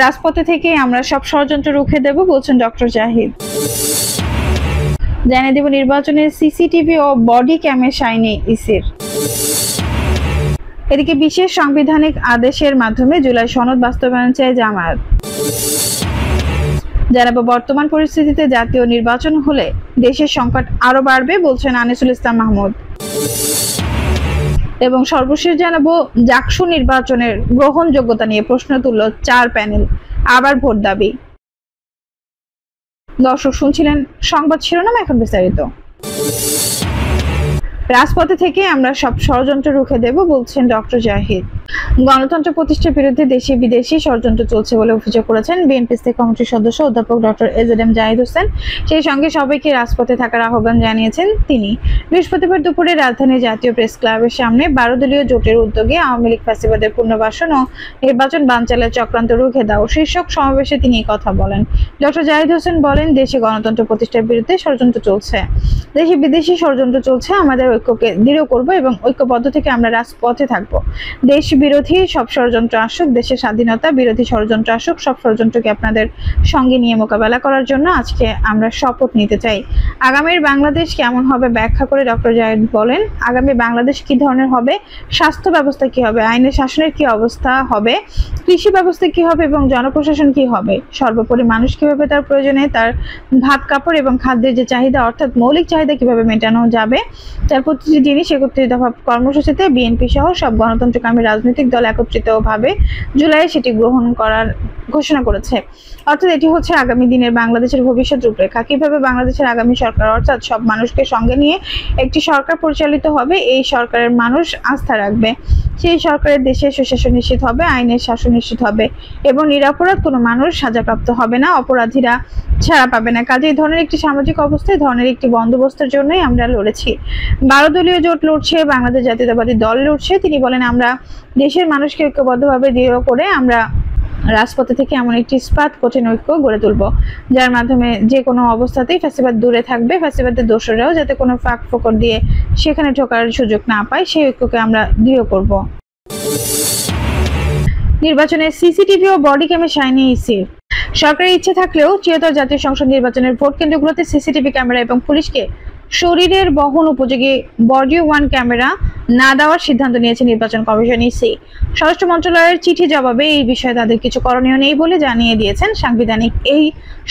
রাজপথে থেকে আমরা সব ষড়যন্ত্র রুখে দেব বলছেন ডক্টর জাহিদ। জানিয়ে দেব নির্বাচনের সিসিটিভি ও বডি ক্যামের সাইনে ইসির। এদিকে বিশেষ সাংবিধানিক আদেশের মাধ্যমে জুলাই সনদ বাস্তবায়ন চায় জামায়াত। জানাবো বর্তমান পরিস্থিতিতে জাতীয় নির্বাচন হলে দেশের সংকট আরো বাড়বে বলছেন আনিসুল ইসলাম মাহমুদ। এবং সর্বশেষ জানাবো জাকসু নির্বাচনের গ্রহণযোগ্যতা নিয়ে প্রশ্ন তুলল 4 প্যানেল, আবার ভোট দাবি। দর্শক শুনছিলেন সংবাদ শিরোনাম, এখন বিস্তারিত। রাজপথে থেকে আমরা সব ষড়যন্ত্র রুখে দেব বলছেন ডক্টর জাহিদ। গণতন্ত্র প্রতিষ্ঠার বিরুদ্ধে দেশি বিদেশি ষড়যন্ত্র চলছে বলে অভিযোগ করেছেন বিএনপি স্থায়ী কমিটির সদস্য অধ্যাপক ডক্টর এজেডএম জাহিদ হোসেন। সেই সঙ্গে সবাইকে রাজপথে থাকার আহ্বান জানিয়েছেন তিনি। বৃহস্পতিবার দুপুরে রাজধানীর জাতীয় প্রেস ক্লাবের সামনে 12 দলীয় জোটের উদ্যোগে আওয়ামী লীগ ফ্যাসিবাদের পুনর্বাসন ও নির্বাচন বানচালের চক্রান্ত রুখে দাও শীর্ষক সমাবেশে তিনি এই কথা বলেন। ডক্টর জাহিদ হোসেন বলেন, দেশে গণতন্ত্র প্রতিষ্ঠার বিরুদ্ধে ষড়যন্ত্র চলছে, দেশি বিদেশি ষড়যন্ত্র চলছে। আমাদের ঐক্যকে দৃঢ় করব এবং ঐক্যবদ্ধ থেকে আমরা রাজপথে থাকব। দেশ বিরোধী সব ষড়যন্ত্র আসুক, দেশের স্বাধীনতা বিরোধী ষড়যন্ত্র আসুক, সব ষড়যন্ত্রকে আপনাদের সঙ্গে নিয়ে মোকাবেলা করার জন্য আজকে আমরা শপথ নিতে চাই। আগামীর বাংলাদেশ কেমন হবে ব্যাখ্যা করে ডক্টর জাহিদ বলেন, আগামী বাংলাদেশ কি ধরনের হবে, স্বাস্থ্য ব্যবস্থা কি হবে, আইনের শাসনের কি অবস্থা হবে, কৃষি ব্যবস্থা কি হবে এবং জনপ্রশাসন কি হবে, সর্বোপরি মানুষ কিভাবে তার প্রয়োজনে তার ভাত কাপড় এবং খাদ্যের যে চাহিদা অর্থাৎ মৌলিক চাহিদা কিভাবে মেটানো যাবে, তার প্রতিটি জিনিস একত্রিত কর্মসূচিতে বিএনপি সহ সব গণতন্ত্রকামী রাজনৈতিক দল একত্রিতভাবে জুলাইয়ে সেটি গ্রহণ করার ঘোষণা করেছে। অর্থাৎ এটি হচ্ছে আগামী দিনের বাংলাদেশের ভবিষ্যৎ রূপরেখা। কিভাবে বাংলাদেশের আগামী সরকার অর্থাৎ সব মানুষকে সঙ্গে নিয়ে একটি সরকার পরিচালিত হবে, এই সরকারের মানুষ আস্থা রাখবে, সেই সরকারের দেশে সুশাসন নিশ্চিত হবে, আইনের শাসন নিশ্চিত হবে এবং নিরপরাধ কোনো মানুষ সাজাপ্রাপ্ত হবে না, অপরাধীরা ছাড়া পাবে না। কাজে এই ধরনের একটি সামাজিক অবস্থায় ধরনের একটি বন্দোবস্তের জন্যই আমরা লড়েছি। 12 দলীয় জোট লড়ছে, বাংলাদেশ জাতীয়তাবাদী দল লড়ছে। তিনি বলেন, আমরা দেশের মানুষকে ঐক্যবদ্ধভাবে দৃঢ় করে আমরা রাজপথে থেকে এমন একটি ইস্পাত কঠিন ঐক্য গড়ে তুলব, যার মাধ্যমে যে কোনো অবস্থাতেই ফ্যাসিবাদ দূরে থাকবে, ফ্যাসিবাদের দোসররাও যাতে কোনো ফাঁক ফোকর দিয়ে সেখানে ঢোকার সুযোগ না পায়, সেই ঐক্যকে আমরা দৃঢ় করব। নির্বাচনে সিসিটিভি ও বডি ক্যামের সাইনে ইসি। সরকারের ইচ্ছে থাকলেও 73 জাতীয় সংসদ নির্বাচনের ভোট কেন্দ্রগুলোতে সিসিটিভি ক্যামেরা এবং পুলিশকে শরীরের বহন উপযোগী বডি ওয়ান ক্যামেরা না দেওয়ার সিদ্ধান্ত নিয়েছে নির্বাচন কমিশন ইসি। স্বরাষ্ট্র মন্ত্রণালয়ের চিঠি জবাবে এই বিষয়ে তাদের কিছু করণীয় নেই বলে জানিয়ে দিয়েছেন সাংবিধানিক এই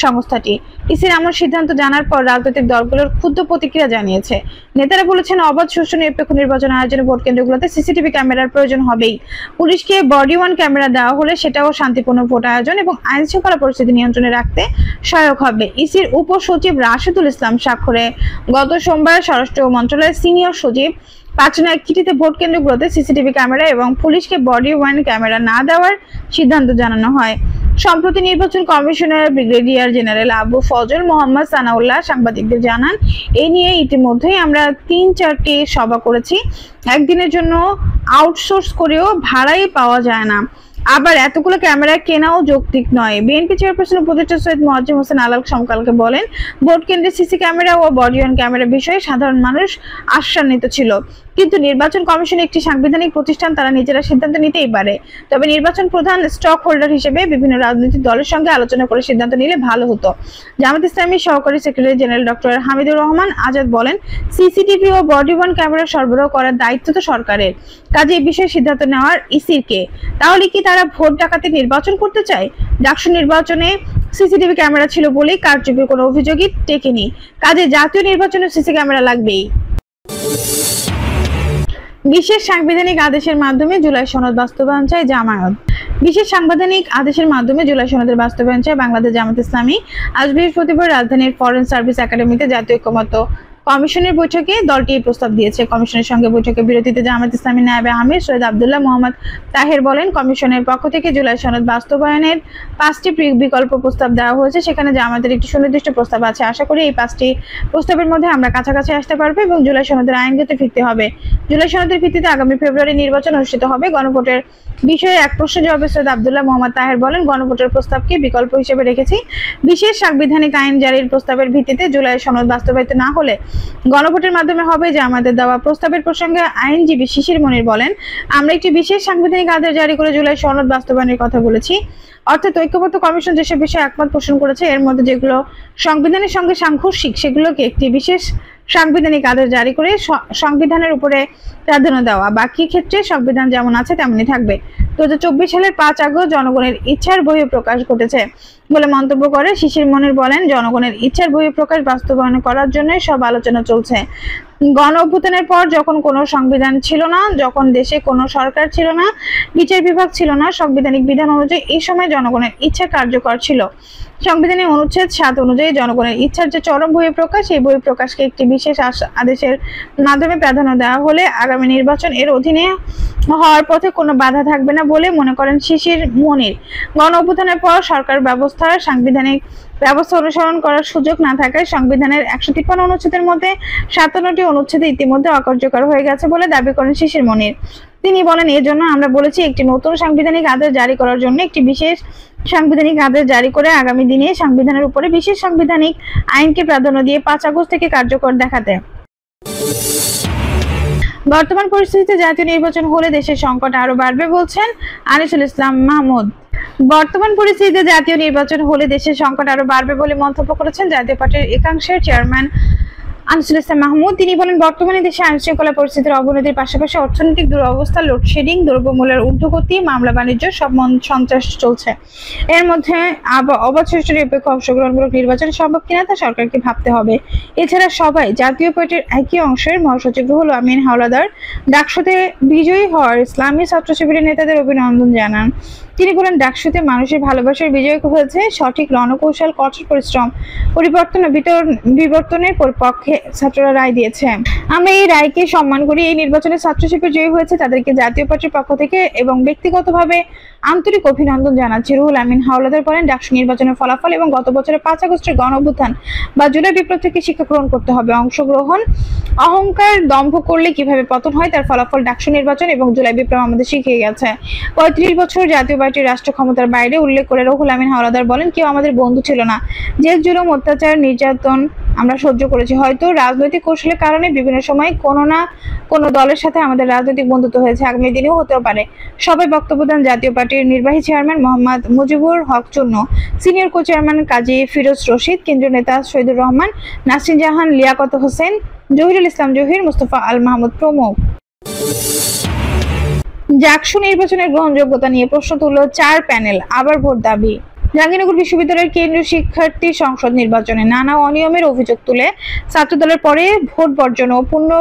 সংস্থাটি। ইসির এমন সিদ্ধান্ত জানার পর রাজনৈতিক দলগুলোর ক্ষুব্ধ প্রতিক্রিয়া জানিয়েছে। নেতারা বলেছেন, অবাধ সুষ্ঠু নিরপেক্ষ নির্বাচন আয়োজনে ভোট কেন্দ্রগুলোতে সিসিটিভি ক্যামেরার প্রয়োজন হবেই। পুলিশকে বডি ওয়ান ক্যামেরা দেওয়া হলে সেটাও শান্তিপূর্ণ ভোট আয়োজন এবং আইন শৃঙ্খলা পরিস্থিতি নিয়ন্ত্রণে রাখতে সহায়ক হবে। ইসির উপসচিব রাশেদুল ইসলাম স্বাক্ষরে গত সোমবার স্বরাষ্ট্র মন্ত্রণালয়ের সিনিয়র সচিব পাঠানো এক চিঠিতে ভোট কেন্দ্রগুলোতে সিসিটিভি ক্যামেরা এবং পুলিশকে বডি ওয়ান ক্যামেরা না দেওয়ার সিদ্ধান্ত জানানো হয়। সম্প্রতি নির্বাচন commissioner brigadier general Abu Fazal Mohammad Sanaullah সাংবাদিকদের জানান, এই নিয়ে ইতিমধ্যেই আমরা 3-4টি সভা করেছি। একদিনের জন্য আউটসোর্স করেও ভাড়াই পাওয়া যায় না, আবার এতগুলো ক্যামেরা কেনাও যৌক্তিক নয়। বিএনপি চেয়ারপারসন উপদেষ্টা সৈয়দ মোয়াজ্জেম হোসেন আলাল সমকালকে বলেন, ভোট কেন্দ্রে সিসি ক্যামেরা ও বডি ওয়ান ক্যামেরা বিষয়ে সাধারণ মানুষ আশান্বিত ছিল, কিন্তু নির্বাচন কমিশন একটি সাংবিধানিক প্রতিষ্ঠান, তারা নিজেরা সিদ্ধান্ত নিতেই পারে। তবে নির্বাচন প্রধান স্টক হোল্ডার হিসেবে বিভিন্ন রাজনৈতিক দলের সঙ্গে আলোচনা করে সিদ্ধান্ত নিলে ভালো হতো। জামাত ইসলামীর সহকারী secretary general doctor Hamidur Rahman Azad বলেন, সিসিটিভি ও বডি ওয়ান ক্যামেরা সরবরাহ করার দায়িত্ব তো সরকারের, কাজে এই বিষয়ে সিদ্ধান্ত নেওয়ার ইসির কে? তাহলে কি তারা ভোট ডাকাতি নির্বাচন করতে চায়? ডাকসু নির্বাচনে সিসিটিভি ক্যামেরা ছিল বলেই কারচুপির কোনো অভিযোগই টেকেনি, কাজে জাতীয় নির্বাচনে সিসি ক্যামেরা লাগবেই। বিশেষ সাংবিধানিক আদেশের মাধ্যমে জুলাই সনদ বাস্তবায়ন চায় জামায়াত। বিশেষ সাংবিধানিক আদেশের মাধ্যমে জুলাই সনদের বাস্তবায়ন চায় বাংলাদেশ জামাত ইসলামী। আজ বৃহস্পতিবার রাজধানীর ফরেন সার্ভিস একাডেমিতে জাতীয় ঐক্যমত্য কমিশনের বৈঠকে দলটি এই প্রস্তাব দিয়েছে। কমিশনের সঙ্গে বৈঠকে বিরতিতে জামাত ইসলামী নায়েবে আমির সৈয়দ আব্দুল্লাহ মোহাম্মদ তাহের বলেন, কমিশনের পক্ষ থেকে জুলাই সনদ বাস্তবায়নের 5টি বিকল্প প্রস্তাব দেওয়া হয়েছে, সেখানে জামাতের একটি সুনির্দিষ্ট প্রস্তাব আছে। আশা করি এই 5টি প্রস্তাবের মধ্যে আমরা কাছাকাছি আসতে পারবো এবং জুলাই সনদের আইনগত ভিত্তি হবে। জুলাই সনদের ভিত্তিতে আগামী ফেব্রুয়ারি নির্বাচন অনুষ্ঠিত হবে। গণভোটের বিষয়ে এক প্রশ্ন জবাবে সৈয়দ আব্দুল্লাহ মোহাম্মদ তাহের বলেন, গণভোটের প্রস্তাবকে বিকল্প হিসেবে রেখেছি। বিশেষ সাংবিধানিক আইন জারির প্রস্তাবের ভিত্তিতে জুলাই সনদ বাস্তবায়িত না হলে গণভোটের মাধ্যমে হবে জামায়াতের দেওয়া প্রস্তাবের প্রসঙ্গে আইনজীবী শিশির মনির বলেন, আমরা একটি বিশেষ সাংবিধানিক আদেশ জারি করে জুলাই সনদ বাস্তবায়নের কথা বলেছি। অর্থাৎ ঐক্যবদ্ধ কমিশন যেসব বিষয়ে একমত পোষণ করেছে এর মধ্যে যেগুলো সংবিধানের সঙ্গে সাংঘর্ষিক সেগুলোকে একটি বিশেষ সাংবিধানিক আদেশ জারি করে সংবিধানের উপরে প্রাধান্য দেওয়া, বাকি ক্ষেত্রে সংবিধান যেমন আছে তেমনই থাকবে। 2024 সালের 5 আগস্ট জনগণের ইচ্ছার বহিঃপ্রকাশ ঘটেছে বলে মন্তব্য করে শিশির মনির বলেন, জনগণের ইচ্ছার বহিঃপ্রকাশ বাস্তবায়ন করার জন্য সব আলোচনা চলছে। গণ অভ্যুত্থানের পর যখন কোনো সংবিধান ছিল না, যখন দেশে কোনো সরকার ছিল না, বিচার বিভাগ ছিল না, সাংবিধানিক বিধান অনুযায়ী এই সময় জনগণের ইচ্ছা কার্যকর ছিল। সংবিধানের অনুচ্ছেদ 7 অনুযায়ী জনগণের ইচ্ছার যে চরম বহিঃপ্রকাশ, এই বহিঃপ্রকাশকে একটি বিশেষ আদেশের মাধ্যমে প্রাধান্য দেওয়া হলে আগামী নির্বাচন এর অধীনে হওয়ার পথে কোনো বাধা থাকবে না বলে মনে করেন শিশির মনির। গণ অভ্যুত্থানের পর সরকার ব্যবস্থার সাংবিধানিক ব্যবস্থা অনুসরণ করার সুযোগ না থাকায় সংবিধানের 153 অনুচ্ছেদের মধ্যে 57টি অনুচ্ছেদ ইতিমধ্যে অকার্যকর হয়ে গেছে বলে দাবি করেন শিশির মনির। তিনি বলেন, এজন্য আমরা বলেছি একটি নতুন সাংবিধানিক আদেশ জারি করার জন্য একটি বিশেষ সাংবিধানিক আদেশ জারি করে আগামী দিনে সংবিধানের উপরে বিশেষ সাংবিধানিক আইনকে প্রাধান্য দিয়ে 5 আগস্ট থেকে কার্যকর দেখাতে। বর্তমান পরিস্থিতিতে জাতীয় নির্বাচন হলে দেশের সংকট আরো বাড়বে বলছেন আনিসুল ইসলাম মাহমুদ। বর্তমান পরিস্থিতিতে জাতীয় নির্বাচন হলে দেশের সংকট আরো বাড়বে বলে মন্তব্য করেছেন জাতীয় পার্টির একাংশের চেয়ারম্যান আনিসুল ইসলাম মাহমুদ। তিনি বলেন, বর্তমানে দেশে আইনশৃঙ্খলা পরিস্থিতির অবনতির পাশাপাশি অর্থনৈতিক দুরবস্থা, লোডশেডিং, দ্রব্যমূল্যের ঊর্ধ্বগতি, মামলা বাণিজ্য, সব সন্ত্রাস চলছে। এর মধ্যে অবাধ নিরপেক্ষ অংশগ্রহণমূলক নির্বাচন সম্ভব কিনা তা সরকারকে ভাবতে হবে। এছাড়া সবাই জাতীয় পার্টির একই অংশের মহাসচিব রুহুল আমিন হাওলাদার ডাকসুতে বিজয়ী হওয়ার ইসলামী ছাত্র শিবিরের নেতাদের অভিনন্দন জানান। তিনি বলেন, ডাকসুতে মানুষের ভালোবাসার বিজয় হয়েছে, সঠিক রণকৌশল, কঠোর পরিশ্রম, পরিবর্তন ও বিবর্তনের পক্ষে ছাত্ররা রায় দিয়েছে। আমরা এই রায়কে সম্মান করি। এই নির্বাচনে ছাত্র শিবির জয়ী হয়েছে, তাদেরকে জাতীয় পার্টির পক্ষ থেকে এবং ব্যক্তিগতভাবে আন্তরিক অভিনন্দন জানাচ্ছি। রুহুল আমিন হাওলাদার বলেন, ডাকসু নির্বাচনের ফলাফল এবং গত বছরের 5 আগস্টের গণ অভ্যুত্থান বা জুলাই বিপ্লব থেকে শিক্ষা গ্রহণ করতে হবে। অংশগ্রহণ, অহংকার, দম্ভ করলে কিভাবে পতন হয় তার ফলাফল ডাকসু নির্বাচন এবং জুলাই বিপ্লব আমাদের শিখিয়ে গেছে। 35 বছর জাতীয় পার্টির রাষ্ট্র ক্ষমতার বাইরে উল্লেখ করে রুহুল আমিন হাওলাদার বলেন, কেউ আমাদের বন্ধু ছিল না। জেল, জুলুম, অত্যাচার, নির্যাতন আমরা সহ্য করেছি। হয়তো রাজনৈতিক কৌশলের কারণে বিভিন্ন সময় কোনো না কোনো দলের সাথে আমাদের রাজনৈতিক বন্ধুত্ব হয়েছে, আগামী দিনেও হতেও পারে। সবাই বক্তব্য দেন জাতীয় পার্টির নির্বাহী চেয়ারম্যান মোহাম্মদ মুজিবুর হক চুন্নু, সিনিয়র কো চেয়ারম্যান কাজী ফিরোজ রশিদ, কেন্দ্রীয় নেতা শহীদুর রহমান, নাসরিন জাহান, লিয়াকত হোসেন, জহিরুল ইসলাম জহির, মুস্তফা আল মাহমুদ প্রমুখ। ডাকসু নির্বাচনের গ্রহণযোগ্যতা নিয়ে প্রশ্ন তুলল 4 প্যানেল, আবার ভোট দাবি। জাহাঙ্গীরনগর বিশ্ববিদ্যালয়ের কেন্দ্রীয় শিক্ষার্থী সংসদ নির্বাচনে নানা অনিয়মের অভিযোগ তুলে ছাত্রদলের পরে ভোট বর্জন ও পুনঃ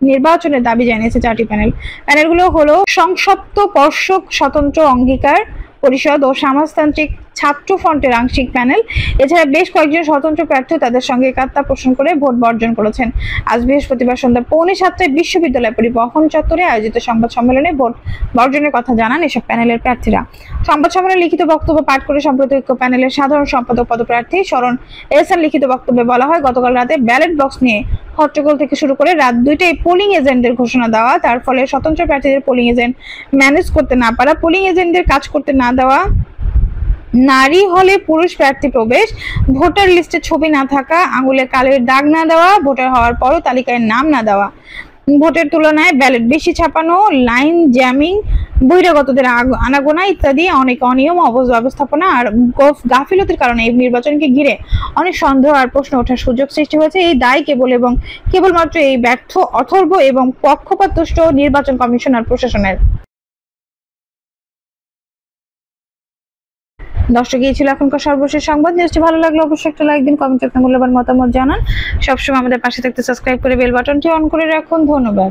নির্বাচনের দাবি জানিয়েছে 4টি প্যানেল। প্যানেলগুলো হলো সংসপ্ত পর্ষদ স্বতন্ত্র অঙ্গীকার পরিষদ ও সমাজতান্ত্রিক ছাত্র ফ্রন্টের আংশিক প্যানেল। এছাড়া বেশ কয়েকজন স্বতন্ত্র প্রার্থী তাদের সঙ্গে একাত্মতা পোষণ করে ভোট বর্জন করেছেন। আজ বৃহস্পতিবার সন্ধ্যা 6:45 বিশ্ববিদ্যালয় পরিবহন চত্বরে আয়োজিত সংবাদ সম্মেলনে ভোট বর্জনের কথা জানান এসব প্যানেলের প্রার্থীরা। সংবাদ সম্মেলনে লিখিত বক্তব্য পাঠ করে সম্প্রতি ঐক্য প্যানেলের সাধারণ সম্পাদক পদপ্রার্থী শরণ এহসান লিখিত বক্তব্যে বলা হয়, গতকাল রাতে ব্যালট বক্স নিয়ে হট্টগোল থেকে শুরু করে রাত 2টায় পোলিং এজেন্টদের ঘোষণা দেওয়া, তার ফলে স্বতন্ত্র প্রার্থীদের পোলিং এজেন্ট ম্যানেজ করতে না পারা, পোলিং এজেন্টদের কাজ করতে না দেওয়া, নারী হলে পুরুষ প্রার্থী প্রবেশ, ভোটার লিস্টে ছবি না থাকা, আঙুলে কালির দাগ না দেওয়া, ভোটার হওয়ার পরও তালিকায় নাম না দেওয়া, ভোটের তুলনায় ব্যালট বেশি ছাপানো, লাইন জ্যামিং, বহিরাগতদের আনাগোনা ইত্যাদি অনেক অনিয়ম, অব্যবস্থাপনা আর গাফিলতির কারণে এই নির্বাচনকে ঘিরে অনেক সন্দেহ আর প্রশ্ন ওঠার সুযোগ সৃষ্টি হয়েছে। এই দায় কেবল এবং কেবলমাত্র এই ব্যর্থ, অথর্ব এবং পক্ষপাতদুষ্ট নির্বাচন কমিশন আর প্রশাসনের। দর্শক, এই ছিল এখনকার সর্বশেষ সংবাদ। নিউজটি ভালো লাগলে অবশ্যই একটা লাইক দিন, কমেন্টে আপনার মূল্যবান মতামত জানান। সবসময় আমাদের পাশে থাকতে সাবস্ক্রাইব করে বেল বাটনটি অন করে রাখুন। ধন্যবাদ।